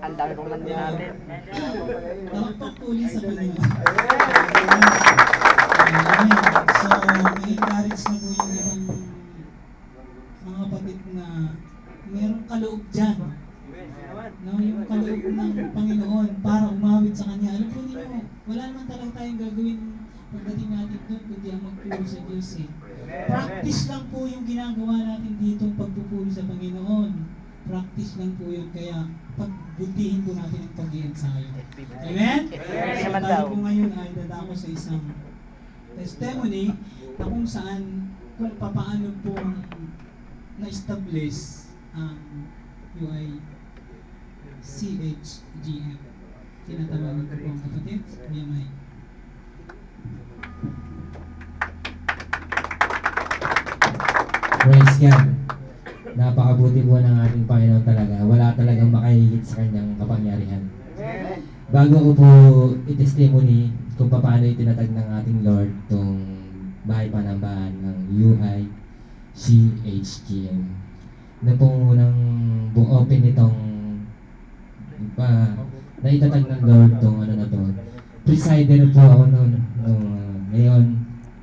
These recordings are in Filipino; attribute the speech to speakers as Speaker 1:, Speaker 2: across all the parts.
Speaker 1: Ang dami kong nandun natin.
Speaker 2: Palakpak ulit sa kanila. So, may-encourage na po yung ibang mga kapatid na mayroong kaloob dyan. No, yung kaloob ng Panginoon para umawit sa Kanya. Alam po ninyo, wala naman talaga tayong gagawin pagdating natin doon kundi ang magpuri sa Diyos eh. Practice lang po yung ginagawa natin dito pagpupuri sa Panginoon. Practice lang po yun. Kaya pagbutihin po natin ang pag-iensayo. Amen? So tayo po ngayon ay dadako sa isang testimony na kung saan, kung papaano po na-establish ang UI CHGM. Tinatawagan ko po ang kapatid, Kuya Mike.
Speaker 3: Praise God. Napakabuti po ng ating Panginoon talaga. Wala talagang makahigit sa kanyang kapangyarihan. Bago ko po i-testimony kung paano itinatag ng ating Lord itong bahay panambahan ng UI CHGM. Nung pong unang open itong naitatag ng Lord itong ano na to, presider po ako noon. Ngayon,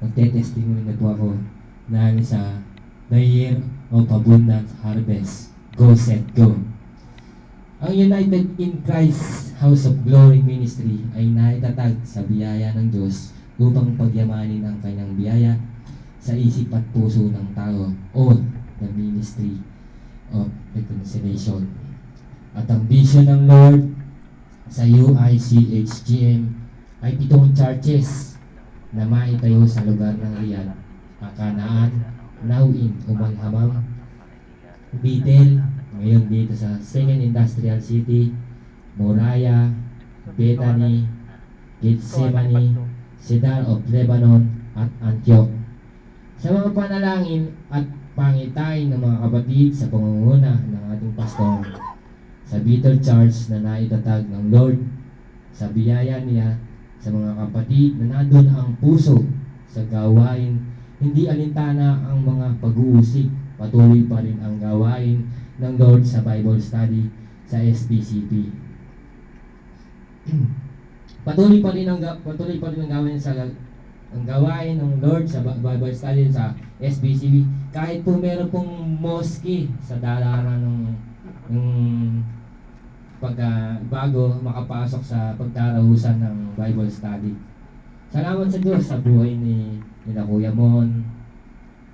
Speaker 3: magte-testimony na po ako na sa The Year of Abundance Harvest. Go, set, go. Ang United in Christ House of Glory Ministry ay naitatag sa biyaya ng Diyos upang pagyamanin ang kanyang biyaya sa isip at puso ng tao o the Ministry of Reconciliation. At ang vision ng Lord sa UICHGM ay 7 churches na maitayo sa lugar ng Riyadh, Kakanaan, Nauin, Umanghamang, Bethel, ngayon dito sa 2nd Industrial City, Moraya, Bethany, Gethsemane, Cedar of Lebanon, at Antioch. Sa mga panalangin at pangitain ng mga kapatid sa pangunguna ng ating pastor, sa Bethel Church na naitatag ng Lord, sa biyaya niya sa mga kapatid na nandun ang puso sa gawain. Hindi alintana ang mga pag-uusig. Patuloy pa rin ang gawain ng Lord sa Bible study sa SPCP. Patuloy pa rin ang gawain ang gawain ng Lord sa Bible study sa SBCP. Kahit po meron pong mosque sa dalaran ng bago makapasok sa pagdarausan ng Bible study. Salamat sa Diyos sa buhay nila Kuya Mon,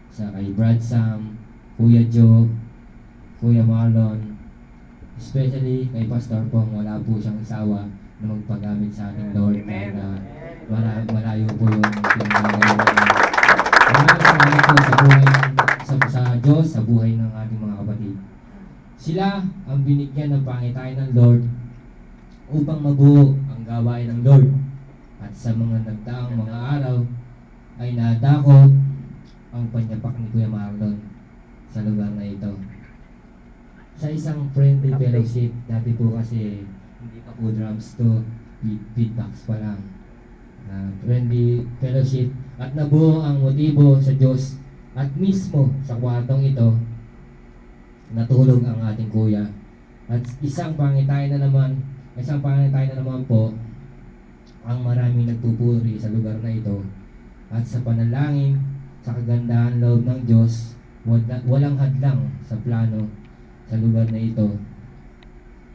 Speaker 3: sa kay Brad Sam, Kuya Joe, Kuya Marlon, especially kay Pastor Pong. Wala po siyang sawa na magpagamit sa ating Lord dahil malayo po yung pinagagawa niya. Maraming salamat po sa buhay sa Diyos, sa buhay ng ating mga kapatid. Sila ang binigyan ng pangitayan ng Lord upang mabuo ang gawain ng Lord. At sa mga nagdaang mga araw ay nadako ang panyapak ni Kuya Marlon sa lugar na ito. Sa isang friendly fellowship, dati po kasi hindi pa po drums to, feedbacks pa lang. Friendly fellowship at nabuo ang motibo sa Diyos at mismo sa kwartong ito natulog ang ating kuya. At isang pangitayan na naman po ang maraming nagpupuri sa lugar na ito. At sa panalangin, sa kagandahan loob ng Diyos, walang hadlang sa plano sa lugar na ito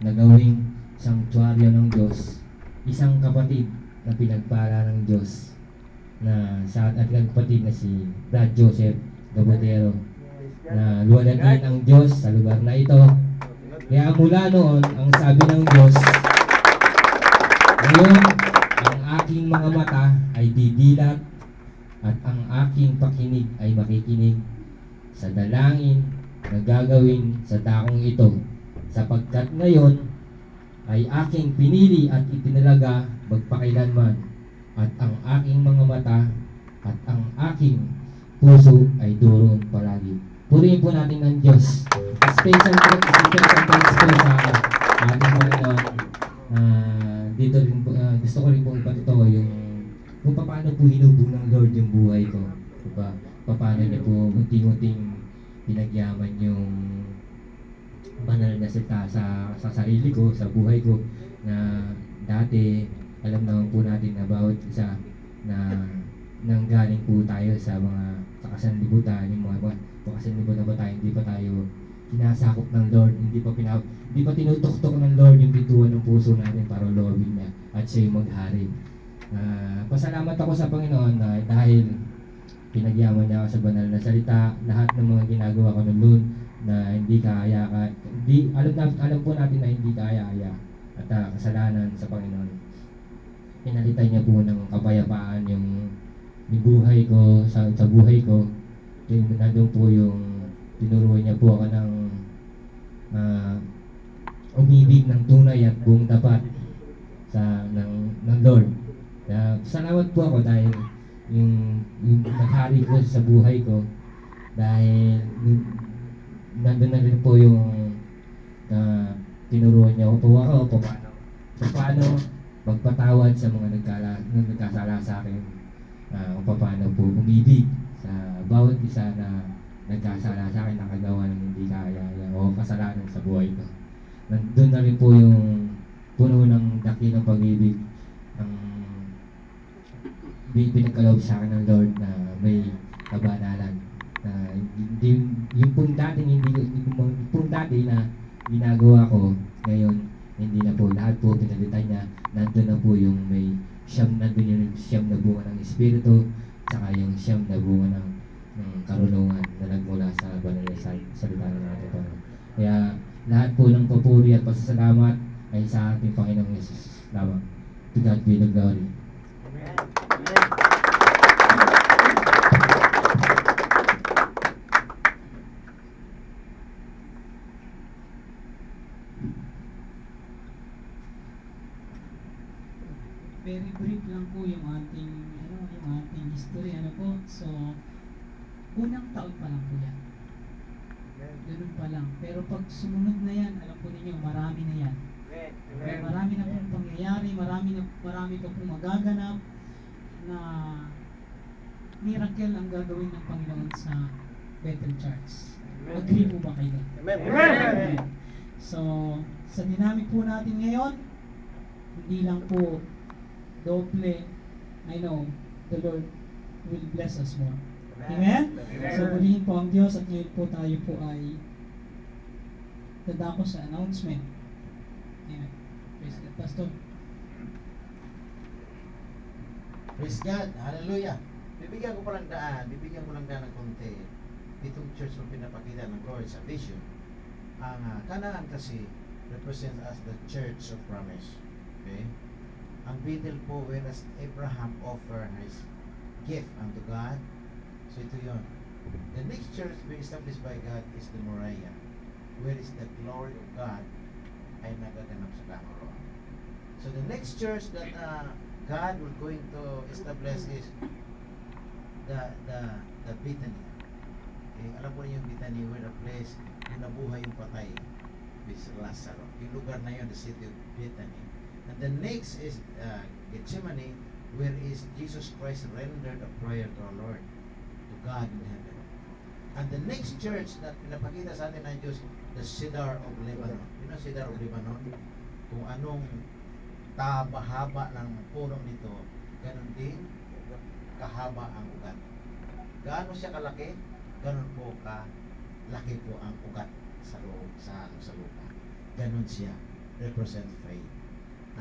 Speaker 3: na gawing sanctuaryo ng Diyos. Isang kapatid na pinagpala ng Diyos na sa ating kapatid na si Brad Joseph Gabotero, na luwalhati ng Diyos sa lugar na ito. Kaya mula noon, ang sabi ng Diyos, ngayon, ang aking mga mata ay didilat at ang aking pakinig ay makikinig sa dalangin na gagawin sa taong ito, sapagkat ngayon ay aking pinili at itinalaga magpakailanman, at ang aking mga mata at ang aking puso ay duron palagi. Purihin po natin ng Diyos. Special thanks po sa ating Panginoon. Dito rin po, gusto ko rin po ipatuto yung kung paano po hinubog ng Lord yung buhay ko. Paano niya po unting-unting pinagyaman yung banal na salita sa sarili ko, sa buhay ko, na dati alam naman po natin na bawat isa na nanggaling po tayo sa mga kasanlibutan, yung mga kasanlibutan pa tayo, hindi pa tayo kinasakop ng Lord, hindi pa tinutuktok ng Lord yung pintuan ng puso natin para loobin niya at siya yung maghari. Pasalamat ako sa Panginoon dahil pinagyaman niya ako sa banal na salita. Lahat ng mga ginagawa ko noon na hindi alam po natin na hindi kaya at kasalanan sa Panginoon. Pinalitan niya po ng kapayapaan yung buhay ko, sa buhay ko. Nandun po yung tinuruan niya po ako ng umibig ng tunay at buong tapat ng Lord. Salamat po ako dahil yung naghari ko sa buhay ko, dahil nandun na rin po yung tinuruan niya ako paano magpatawad sa mga nagkasala sa akin, kung paano po umibig sa bawat isa na nagkasala sa akin, nakagawa ng hindi kaya o kasalanan sa buhay ko. Nandun na rin po yung puno ng dakilang pag-ibig ang pinagkaloob sa akin ng Lord na may kabanalan. Yung pong dati na ginagawa ko, ngayon hindi na po, lahat po pinalitan niya. Nandun na po yung may nandun yung siyam na bunga ng Espiritu, saka yung siyam na bunga ng karunungan na nagmula sa banal na salita ng ating Panginoon. Kaya lahat po ng papuri at pasasalamat ay sa ating Panginoong Yesus lamang. To God be the glory.
Speaker 2: Very brief lang po yung ating history, po. So, unang taon pa lang po yan. Ganun pa lang. Pero pag sumunod na yan, alam po ninyo, marami na yan. Marami na pong pangyayari, marami pa pong magaganap na miracle ang gagawin ng Panginoon sa Bethel Church. Agree po ba kayo? Amen. So, sa dinamik po natin ngayon, hindi lang po doble, I know, the Lord will bless us more. Amen? So, bulihin po ang Diyos at ngayon po tayo po ay dadako sa announcement. Amen. Praise God. Pastor.
Speaker 1: Praise God. Hallelujah. Bibigyan ko lang daan ng konti. Itong church mo pinapakita ng glory sa vision. Ang Canaan kasi represents as the church of promise. Okay? Ang Bethel po, whereas Abraham offered his gift unto God. So ito yun. The next church being established by God is the Moriah, where is the glory of God ay nagaganap sa Cameroon. So the next church that God will going to establish is the Bethany. Okay, alam po niyo yung Bethany, where the place yung nabuhay yung patay with Lazarus. Yung lugar na yun, the city of Bethany. And the next is Gethsemane, where is Jesus Christ rendered a prayer to our Lord, to God in heaven. And the next church na pinapakita sa atin ng Diyos, the Cedar of Lebanon. You know Cedar of Lebanon? Kung anong haba ng puno nito, ganun din kahaba ang ugat. Gaano siya kalaki, ganun po kalaki po ang ugat sa lupa. Ganun siya. Represent faith.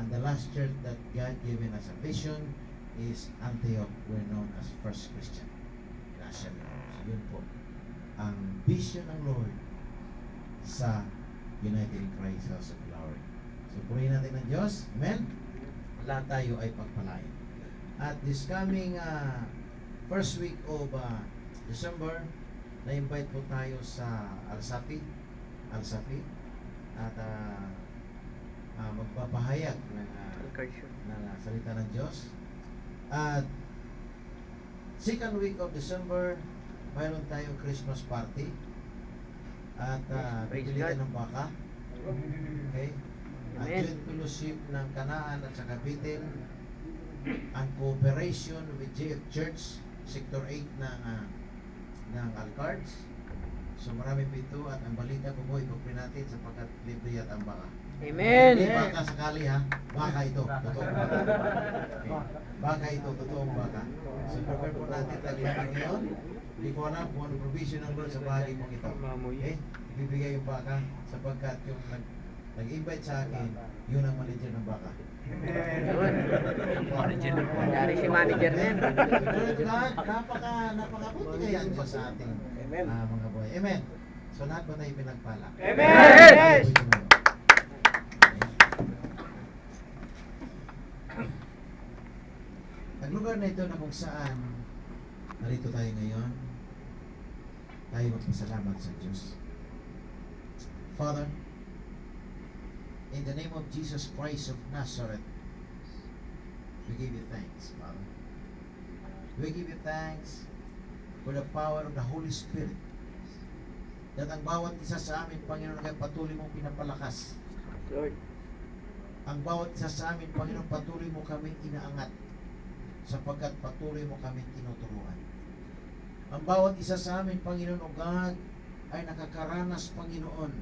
Speaker 1: And the last church that God given us a vision is Antioch, were known as First Christian in Asia Minor. So yun po ang vision ng Lord sa United in Christ House of Glory. So purihin natin ng Diyos. Amen? Lahat tayo ay pagpalain. At this coming first week of December, na-invite po tayo sa Al-Safi at magpapahayag ng salita ng Diyos. At second week of December, mayroon tayong Christmas party at pagpilitan ng baka. Okay? At joint fellowship ng Canaan at sa Bethel, ang cooperation with JF Church Sector 8 ng Alcards. So marami po ito at ang balita po po ipagprin natin sapagkat libre at ang baka.
Speaker 4: Amen.
Speaker 1: Hindi baka sakali ha, baka ito, totoong baka. Okay. Baka ito, totoong baka. So prepare po natin taglihan ngayon. Hindi ko alam kung ano provision ng Lord sa bahagi pong ito. Okay? Ibibigay yung baka sapagkat yung nag-invite sa akin, yun ang manager ng baka.
Speaker 4: Dari si manager na yan.
Speaker 1: Napakabuti kaya ang Diyos sa ating mga buhay. Amen. So lahat ba tayo pinagpala?
Speaker 4: Amen.
Speaker 1: Ang lugar na ito na kung saan narito tayo ngayon, tayo magpasalamat sa Diyos. Father, in the name of Jesus Christ of Nazareth, we give you thanks, Father. We give you thanks for the power of the Holy Spirit, that ang bawat isa sa amin, Panginoon, ay patuloy mong pinapalakas.
Speaker 4: Lord.
Speaker 1: Ang bawat isa sa amin, Panginoon, patuloy mo kaming inaangat, sapagkat patuloy mo kaming tinuturuan. Ang bawat isa sa amin, Panginoon, O God, ay nakakaranas, Panginoon,